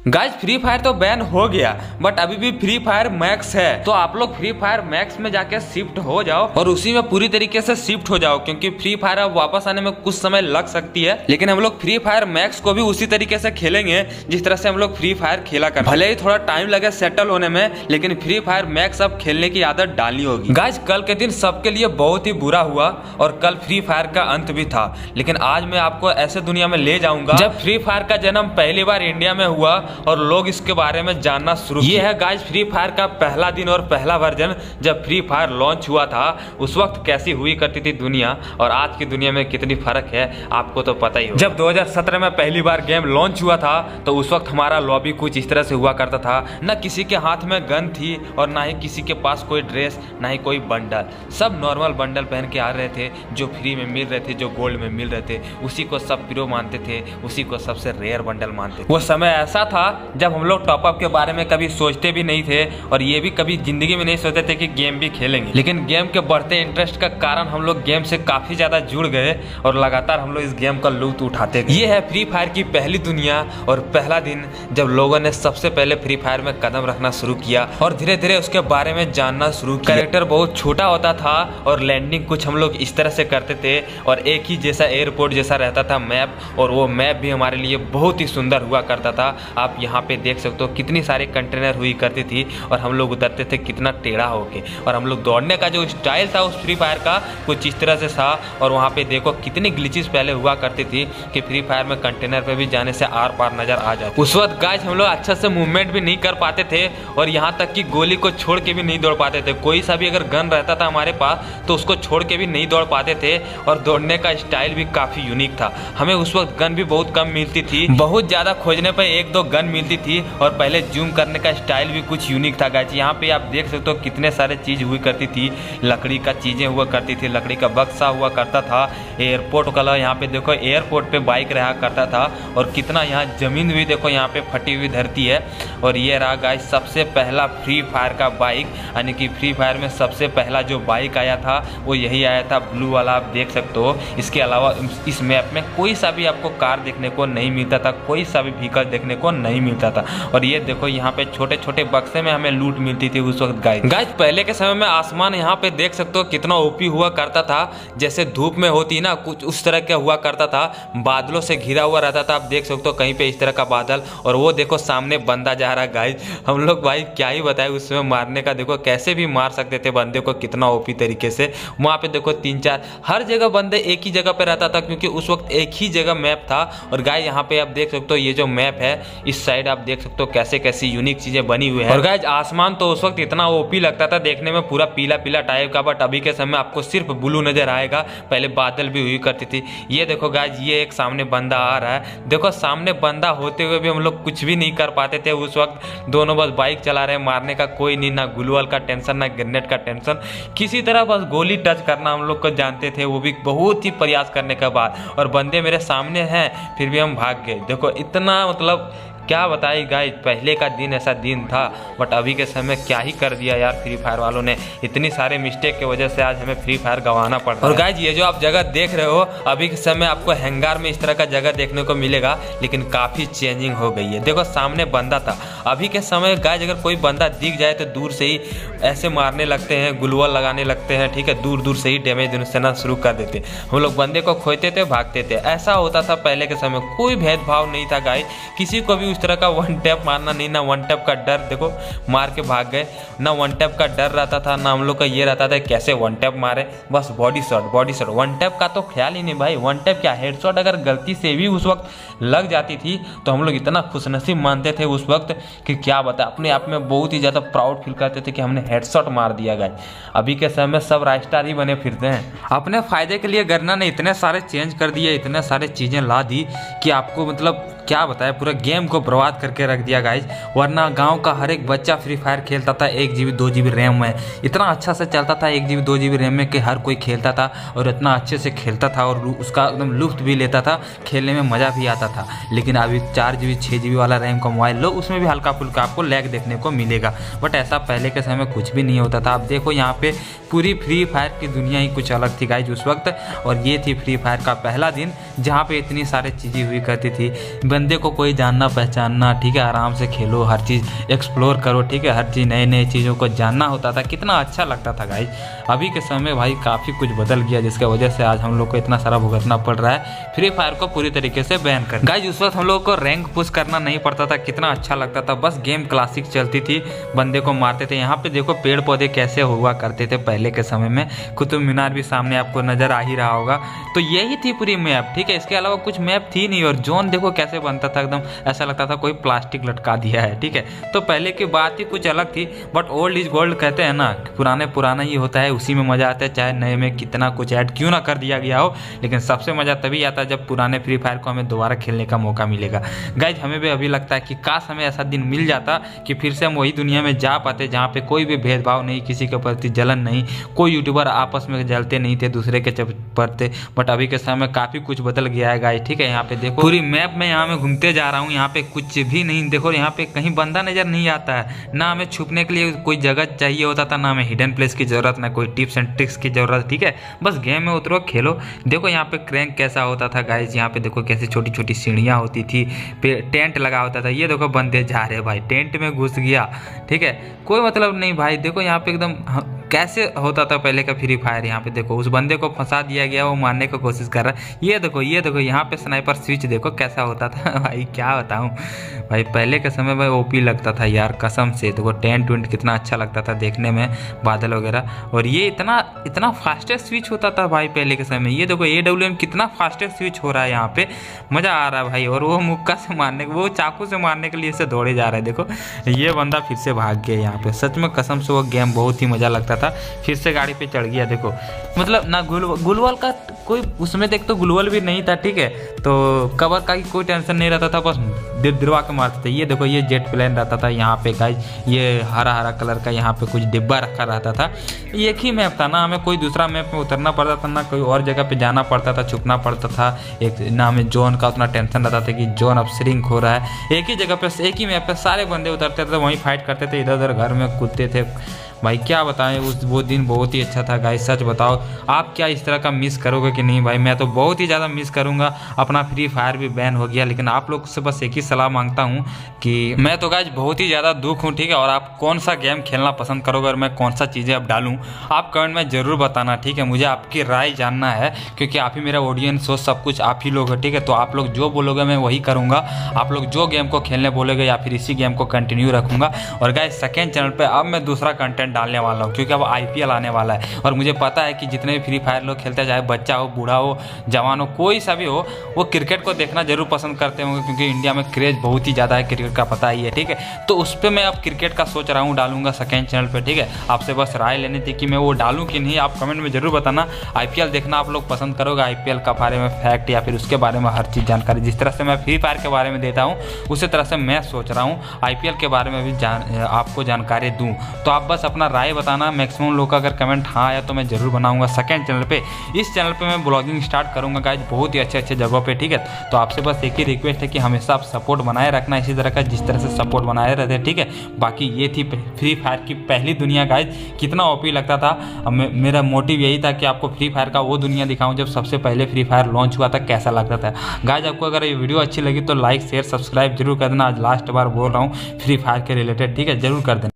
Guys free fire तो ban हो गया बट अभी भी फ्री फायर मैक्स है, तो आप लोग फ्री फायर मैक्स में जाके शिफ्ट हो जाओ और उसी में पूरी तरीके से शिफ्ट हो जाओ, क्योंकि फ्री फायर अब वापस आने में कुछ समय लग सकती है। लेकिन हम लोग फ्री फायर मैक्स को भी उसी तरीके से खेलेंगे जिस तरह से हम लोग फ्री फायर खेला कर, भले ही थोड़ा टाइम लगे सेटल होने में, लेकिन फ्री फायर मैक्स अब खेलने की आदत डालनी होगी। गाइस कल के दिन सबके लिए बहुत ही बुरा हुआ और कल फ्री फायर का अंत भी था, लेकिन आज मैं आपको ऐसे दुनिया में ले जाऊंगा जब फ्री फायर का जन्म पहली बार इंडिया में हुआ और लोग इसके बारे में जानना शुरू किए। ये है गाइस फ्री फायर का पहला दिन और पहला वर्जन जब फ्री फायर लॉन्च हुआ था। उस वक्त कैसी हुई करती थी दुनिया और आज की दुनिया में कितनी फर्क है आपको तो पता ही हो। जब 2017 में पहली बार गेम लॉन्च हुआ था तो उस वक्त हमारा लॉबी कुछ इस तरह से हुआ करता था, न किसी के हाथ में गन थी और ना ही किसी के पास कोई ड्रेस, ना ही कोई बंडल। सब नॉर्मल बंडल पहन के आ रहे थे जो फ्री में मिल रहे थे, जो गोल्ड में मिल रहे थे, उसी को सब प्रो मानते थे, उसी को सबसे रेयर बंडल मानते थे। वो समय ऐसा था जब हम लोग टॉपअप के बारे में कभी सोचते भी नहीं थे और ये भी कभी जिंदगी में नहीं सोचते थे कि गेम भी खेलेंगे, लेकिन गेम के बढ़ते इंटरेस्ट का कारण हम लोग गेम से काफी ज्यादा जुड़ गए और लगातार हम लोग इस गेम का लुत्फ उठाते गए। ये है फ्री फायर की पहली दुनिया और पहला दिन जब लोगों ने सबसे पहले फ्री फायर में कदम रखना शुरू किया और धीरे धीरे उसके बारे में जानना शुरू किया। कैरेक्टर बहुत छोटा होता था और लैंडिंग कुछ हम लोग इस तरह से करते थे और एक ही जैसा एयरपोर्ट जैसा रहता था मैप, और वो मैप भी हमारे लिए बहुत ही सुंदर हुआ करता था। आप यहाँ पे देख सकते हो कितनी सारी कंटेनर हुई करती थी और हम लोग उतरते थे कितना टेढ़ा होके, और हम लोग दौड़ने का जो स्टाइल था उस फ्री फायर का कुछ इस तरह से था। और वहाँ पे देखो कितनी ग्लिचेस पहले हुआ करती थी कि फ्री फायर में कंटेनर पे भी जाने से आर पार नजर आ जाती। उस वक्त गाइस हम लोग अच्छा से मूवमेंट भी नहीं कर पाते थे और यहाँ तक कि गोली को छोड़ के भी नहीं दौड़ पाते थे। कोई सा भी अगर गन रहता था हमारे पास तो उसको छोड़ के भी नहीं दौड़ पाते थे और दौड़ने का स्टाइल भी काफी यूनिक था। हमें उस वक्त गन भी बहुत कम मिलती थी, बहुत ज्यादा खोजने पर एक दो गन मिलती थी और पहले जूम करने का स्टाइल भी कुछ यूनिक था गाइस। यहाँ पे आप देख सकते हो कितने सारे चीज हुई करती थी, लकड़ी का चीजें हुआ करती थी, लकड़ी का बक्सा हुआ करता था, एयरपोर्ट कलर यहाँ पे देखो एयरपोर्ट पे बाइक रहा करता था और कितना यहाँ जमीन भी देखो यहाँ पे फटी हुई धरती है। और ये रहा गाइस सबसे पहला फ्री फायर का बाइक, यानी कि फ्री फायर में सबसे पहला जो बाइक आया था वो यही आया था, ब्लू वाला आप देख सकते हो। इसके अलावा इस मैप में कोई सा भी आपको कार देखने को नहीं मिलता था, कोई सा भी व्हीकल देखने को नहीं मिलता था। और ये देखो यहाँ पे छोटे छोटे बक्से में हमें लूट मिलती थी उस वक्त गाइस। पहले के समय में आसमान यहाँ पे देख सकते हो कितना ओपी हुआ करता था, जैसे धूप में होती ना कुछ उस तरह का हुआ करता था, बादलों से घिरा हुआ रहता था। आप देख सकते हो कहीं पे इस तरह का बादल और वो देखो सामने बंदा जा रहा है गाइस। हम लोग भाई क्या ही बताए उसमें मारने का, देखो कैसे भी मार सकते थे बंदे को कितना ओपी तरीके से। वहाँ पे देखो 3-4 हर जगह बंदे एक ही जगह पे रहता था क्योंकि उस वक्त एक ही जगह मैप था। और गाइस यहाँ पे आप देख सकते हो ये जो मैप है इस साइड आप देख सकते हो कैसे कैसी यूनिक चीजें बनी हुई है। और गाइस आसमान तो उस वक्त इतना ओपी लगता था देखने में, पूरा पीला पीला टाइप का, बट अभी के समय आपको सिर्फ ब्लू नजर आएगा, पहले बादल भी हुई करती थी। ये देखो गाइस ये एक सामने बंदा आ रहा है, देखो सामने बंदा होते हुए भी हम लोग कुछ भी नहीं कर पाते थे उस वक्त। दोनों बस बाइक चला रहे हैं, मारने का कोई नहीं, ना ग्लूवॉल का टेंशन ना ग्रेनेड का टेंशन, किसी तरह बस गोली टच करना हम लोग को जानते थे, वो भी बहुत ही प्रयास करने के बाद। और बंदे मेरे सामने हैं फिर भी हम भाग गए। देखो इतना मतलब क्या बताई गाइस, पहले का दिन ऐसा दिन था बट अभी के समय क्या ही कर दिया यार फ्री फायर वालों ने। इतनी सारे मिस्टेक की वजह से आज हमें फ्री फायर गंवाना पड़ रहा है। और गाइस ये जो आप जगह देख रहे हो अभी के समय आपको हैंगार में इस तरह का जगह देखने को मिलेगा, लेकिन काफी चेंजिंग हो गई है। देखो सामने बंदा था, अभी के समय गाइस अगर कोई बंदा दिख जाए तो दूर से ही ऐसे मारने लगते हैं, ग्लूवॉल लगाने लगते हैं, ठीक है, दूर दूर से ही डैमेज देना शुरू कर देते। हम लोग बंदे को खोजते थे भागते थे, ऐसा होता था पहले के समय। कोई भेदभाव नहीं था गाइस, किसी को भी उस तरह का वन टैप मारना नहीं, ना वन टैप का डर, देखो मार के भाग गए, ना वन टैप का डर रहता था, ना हम लोग का ये रहता था कैसे वन टैप मारे, बस body shot body shot. One tap का तो ख्याल ही नहीं भाई, वन टैप क्या हेडशॉट अगर गलती से भी उस वक्त लग जाती थी तो हम लोग इतना खुशनसीब मानते थे उस वक्त कि क्या बता, अपने आप में बहुत ही ज्यादा प्राउड फील करते थे कि हमने हेडशॉट मार दिया गाइस। अभी के समय में सब राइस्टार ही बने फिरते हैं। अपने फायदे के लिए गन्ना ने इतने सारे चेंज कर दिए, इतने सारे चीजें ला दी कि आपको मतलब क्या बताया, पूरा गेम को बर्बाद करके रख दिया गाइस। वरना गांव का हर एक बच्चा फ्री फायर खेलता था 1 GB 2 GB रैम में, इतना अच्छा से चलता था 1 GB 2 GB रैम में कि हर कोई खेलता था और इतना अच्छे से खेलता था और उसका एकदम लुत्फ भी लेता था, खेलने में मजा भी आता था। लेकिन अभी 4 GB 6 GB वाला रैम का मोबाइल लो, उसमें भी हल्का फुल्का आपको लैग देखने को मिलेगा, बट ऐसा पहले के समय में कुछ भी नहीं होता था। आप देखो यहाँ पे पूरी फ्री फायर की दुनिया ही कुछ अलग थी गाइज उस वक्त, और ये थी फ्री फायर का पहला दिन जहाँ पे इतनी सारी चीज़ें हुई करती थी। बंदे को कोई जानना पहचानना, ठीक है, आराम से खेलो, हर चीज़ एक्सप्लोर करो, ठीक है, हर चीज़ नए नए चीज़ों को जानना होता था, कितना अच्छा लगता था गाइज। अभी के समय भाई काफ़ी कुछ बदल गया, जिसकी वजह से आज हम लोग को इतना सारा भुगतना पड़ रहा है फ्री फायर को पूरी तरीके से बैन कर। गाइज उस वक्त हम लोग को रैंक पुश करना नहीं पड़ता था, कितना अच्छा लगता था, बस गेम क्लासिक चलती थी, बंदे को मारते थे। यहाँ पे देखो पेड़ पौधे कैसे हुआ करते थे पहले के समय में, कुतुब मीनार भी सामने आपको नजर आ ही रहा होगा। तो यही थी पूरी मैप, ठीक है, इसके अलावा कुछ मैप थी नहीं। और जोन देखो कैसे बनता था, एकदम ऐसा लगता था कोई प्लास्टिक लटका दिया है, ठीक है। तो पहले की बात ही कुछ अलग थी, बट ओल्ड इज गोल्ड कहते हैं ना, पुराने पुराना ही होता है, उसी में मजा आता है, चाहे नए में कितना कुछ ऐड क्यों ना कर दिया गया हो। लेकिन सबसे मजा तभी आता है जब पुराने फ्री फायर को हमें दोबारा खेलने का मौका मिलेगा। गाइज हमें भी अभी लगता है कि काश हमें ऐसा दिन मिल जाता कि फिर से हम वही दुनिया में जा पाते जहाँ पे कोई भी भेदभाव नहीं, किसी के प्रति जलन नहीं, कोई यूट्यूबर आपस में जलते नहीं थे दूसरे के पड़ते। बट अभी के समय में काफी कुछ बदल गया है गाइज, ठीक है। यहाँ पे देखो पूरी मैप में यहाँ मैं घूमते जा रहा हूँ, यहाँ पे कुछ भी नहीं, देखो यहाँ पे कहीं बंदा नजर नहीं आता है, ना हमें छुपने के लिए कोई जगह चाहिए होता था, ना हमें हिडन प्लेस की जरूरत, ना कोई टिप्स एंड ट्रिक्स की जरूरत, ठीक है। बस गेम में उतरो, खेलो। देखो यहाँ पे क्रैंक कैसा होता था गाइज, यहाँ पे देखो कैसे छोटी छोटी सीढ़ियाँ होती थी, टेंट लगा होता था। ये देखो बंदे जा रहे भाई, टेंट में घुस गया, ठीक है, कोई मतलब नहीं भाई। देखो यहाँ पे एकदम कैसे होता था पहले का फ्री फायर। यहाँ पे देखो उस बंदे को फंसा दिया गया, वो मारने की कोशिश कर रहा है। ये देखो यहाँ पे स्नाइपर स्विच देखो कैसा होता था भाई, क्या बताऊँ भाई, पहले के समय में ओपी लगता था यार कसम से। देखो टेंट वेंट कितना अच्छा लगता था देखने में, बादल वगैरह, और ये इतना फास्टेस्ट स्विच होता था भाई पहले के समय में। ये देखो AWM कितना फास्टेस्ट स्विच हो रहा है, यहाँ पे मजा आ रहा है भाई। और वो मुक्का से मारने, वो चाकू से मारने के लिए इसे दौड़े जा रहे हैं। देखो ये बंदा फिर से भाग गया यहाँ पे, सच में कसम से वो गेम बहुत ही मजा लगता था। फिर से गाड़ी पे चढ़ गया, देखो मतलब ना गुलवल का कोई उसमें देख तो गुलवल भी नहीं था, ठीक है, तो कवर का कोई टेंशन नहीं रहता था, बस दिलवा के मारते थे। ये देखो ये जेट प्लेन रहता था यहाँ पे गाइज, ये हरा हरा कलर का यहाँ पे कुछ डिब्बा रखा रहता था। एक ही मैप था ना, हमें कोई दूसरा मैप में उतरना पड़ता था, ना कोई और जगह पे जाना पड़ता था, छुपना पड़ता था। एक ना हमें जोन का उतना टेंशन रहता था कि जोन अब श्रिंक हो रहा है। एक ही जगह पे एक ही मैप पे सारे बंदे उतरते थे, वहीं फाइट करते थे, इधर उधर घर में कूदते थे भाई। क्या बताएं, वो दिन बहुत ही अच्छा था गाइस। सच बताओ आप क्या इस तरह का मिस करोगे कि नहीं भाई? मैं तो बहुत ही ज़्यादा मिस करूँगा। अपना फ्री फायर भी बैन हो गया, लेकिन आप लोग से बस एक ही सलाह मांगता हूँ कि मैं तो गाइस बहुत ही ज़्यादा दुख हूँ, ठीक है। और आप कौन सा गेम खेलना पसंद करोगे और मैं कौन सा चीज़ें अब डालूँ, आप कमेंट में ज़रूर बताना, ठीक है। मुझे आपकी राय जानना है, क्योंकि आप ही मेरा ऑडियंस हो, सब कुछ आप ही लोग हो, ठीक है। तो आप लोग जो बोलोगे मैं वही करूँगा। आप लोग जो गेम को खेलने बोलोगे या फिर इसी गेम को कंटिन्यू रखूँगा। और गाइस सेकेंड चैनल पर अब मैं दूसरा कंटेंट डालने वाला हूँ, क्योंकि अब IPL आने वाला है। और मुझे पता है कि जितने भी फ्री फायर लोग खेलते हैं, चाहे बच्चा हो, बूढ़ा हो, जवान हो, कोई सा भी हो, वो क्रिकेट को देखना जरूर पसंद करते होंगे, क्योंकि इंडिया में क्रेज बहुत ही ज़्यादा है क्रिकेट का, पता ही है, ठीक है। तो उस पर मैं अब क्रिकेट का सोच रहा हूँ डालूंगा सेकेंड चैनल पर, ठीक है। आपसे बस राय लेनी थी कि मैं वो डालूँ कि नहीं। आप कमेंट में जरूर बताना। IPL देखना आप लोग पसंद करोगे, IPL का बारे में फैक्ट या फिर उसके बारे में हर चीज़ जानकारी, जिस तरह से मैं फ्री फायर के बारे में देता हूँ उसी तरह से मैं सोच रहा हूँ IPL के बारे में भी आपको जानकारी दूँ। तो आप बस अपना राय बताना। मैक्सिमम लोग का अगर कमेंट हाँ आया तो मैं जरूर बनाऊंगा सेकंड चैनल पे। इस चैनल पे मैं ब्लॉगिंग स्टार्ट करूंगा गाइज, बहुत ही अच्छे अच्छे जगहों पे, ठीक है। तो आपसे बस एक ही रिक्वेस्ट है कि हमेशा आप सपोर्ट बनाए रखना इसी तरह का, जिस तरह से सपोर्ट बनाए रहते हैं, ठीक है। बाकी ये थी फ्री फायर की पहली दुनिया गाइज, कितना ओपी लगता था। अब मेरा मोटिव यही था कि आपको फ्री फायर का वो दुनिया दिखाऊं जब सबसे पहले फ्री फायर लॉन्च हुआ था, कैसा लगता था। गाइज आपको अगर ये वीडियो अच्छी लगी तो लाइक शेयर सब्सक्राइब जरूर कर देना। आज लास्ट बार बोल रहा हूँ फ्री फायर के रिलेटेड, ठीक है, जरूर कर देना।